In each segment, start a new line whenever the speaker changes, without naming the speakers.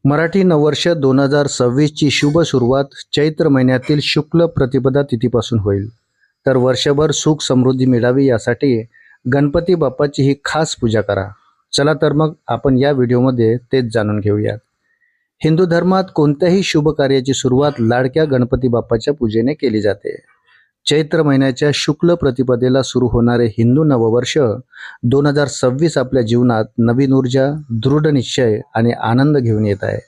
मराठी नववर्ष 2026 ची शुभ सुरुवात चैत्र महिन्यातील शुक्ल प्रतिपदा तिथीपासून होईल। तर वर्षभर सुख समृद्धी मिळावी यासाठी गणपती बाप्पाची ही खास पूजा करा। चला तर मग आपण या व्हिडिओमध्ये तेच जाणून घेऊयात। हिंदू धर्मात कोणत्याही शुभ कार्याची सुरुवात लाडक्या गणपती बाप्पाच्या पूजेने केली जाते। चैत्र महिन्याच्या शुक्ल प्रतिपदेला सुरू होणारे हिंदू नववर्ष 2026 आपल्या जीवनात नवीन ऊर्जा, दृढ निश्चय आणि आनंद घेऊन येत आहे।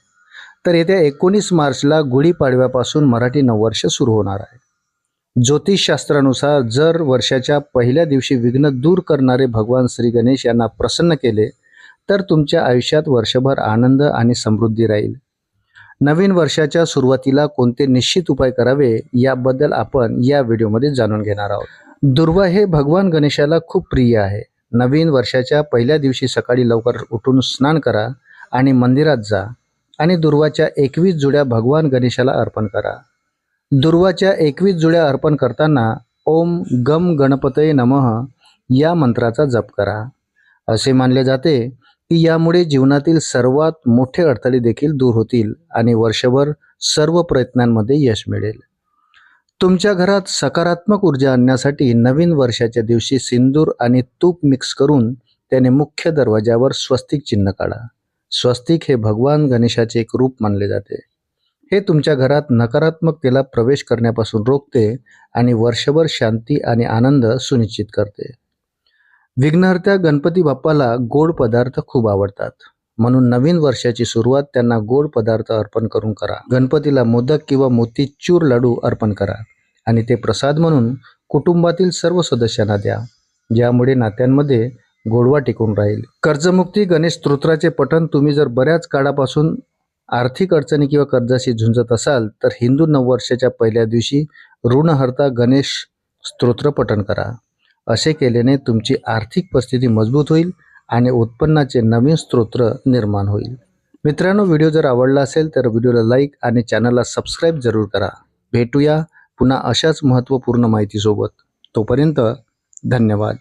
तर येत्या 19 मार्चला गुढीपाडव्यापासून मराठी नववर्ष सुरू होणार आहे। ज्योतिषशास्त्रानुसार जर वर्षाच्या पहिल्या दिवशी विघ्न दूर करणारे भगवान श्री गणेश यांना प्रसन्न केले तर तुमच्या आयुष्यात वर्षभर आनंद आणि समृद्धी राहील। नवीन वर्षाच्या सुरुवातीला कोणते निश्चित उपाय करावे याबद्दल आपण या व्हिडिओमध्ये जाणून घेणार आहोत। दुर्वा हे भगवान गणेशाला खूप प्रिय आहे। नवीन वर्षाच्या पहिल्या दिवशी सकाळी लवकर उठून स्नान करा आणि मंदिरात जा आणि दुर्वाच्या 21 जुड्या भगवान गणेशाला अर्पण करा। दुर्वाच्या 21 जुड्या अर्पण करताना ओम गम गणपतये नमः या मंत्राचा जप करा। असे मानले जाते की यामुळे जीवनातील सर्वात मोठे अडथळे देखील दूर होतील आणि वर्षभर सर्व प्रयत्नांमध्ये यश मिळेल। तुमच्या घरात सकारात्मक ऊर्जा आणण्यासाठी नवीन वर्षाच्या दिवशी सिंदूर आणि तूप मिक्स करून त्याने मुख्य दरवाजावर स्वस्तिक चिन्ह काढा। स्वस्तिक हे भगवान गणेशाचे एक रूप मानले जाते। हे तुमच्या घरात नकारात्मकतेला प्रवेश करण्यापासून रोखते आणि वर्षभर शांती आणि आनंद सुनिश्चित करते। विघ्नहर्त्या गणपती बाप्पाला गोड पदार्थ खूप आवडतात, म्हणून नवीन वर्षाची सुरुवात त्यांना गोड पदार्थ अर्पण करून करा। गणपतीला मोदक किंवा मोतीचूर लाडू अर्पण करा आणि ते प्रसाद म्हणून कुटुंबातील सर्व सदस्यांना द्या, ज्यामुळे नात्यांमध्ये गोडवा टिकून राहील। कर्जमुक्ती गणेश स्तोत्राचे पठण तुम्ही जर बऱ्याच काळापासून आर्थिक अडचणी किंवा कर्जाशी झुंजत असाल तर हिंदू नववर्षाच्या पहिल्या दिवशी ऋणहर्ता गणेश स्तोत्र पठण करा। असे केल्याने तुमची आर्थिक परिस्थिती मजबूत होईल आणि उत्पन्नाचे नवीन स्तोत्र निर्माण होईल। मित्रांनो, व्हिडिओ जर आवडला असेल तर व्हिडिओला लाईक आणि चॅनलला सबस्क्राईब जरूर करा। भेटूया पुन्हा अशाच महत्त्वपूर्ण माहितीसोबत। तोपर्यंत धन्यवाद।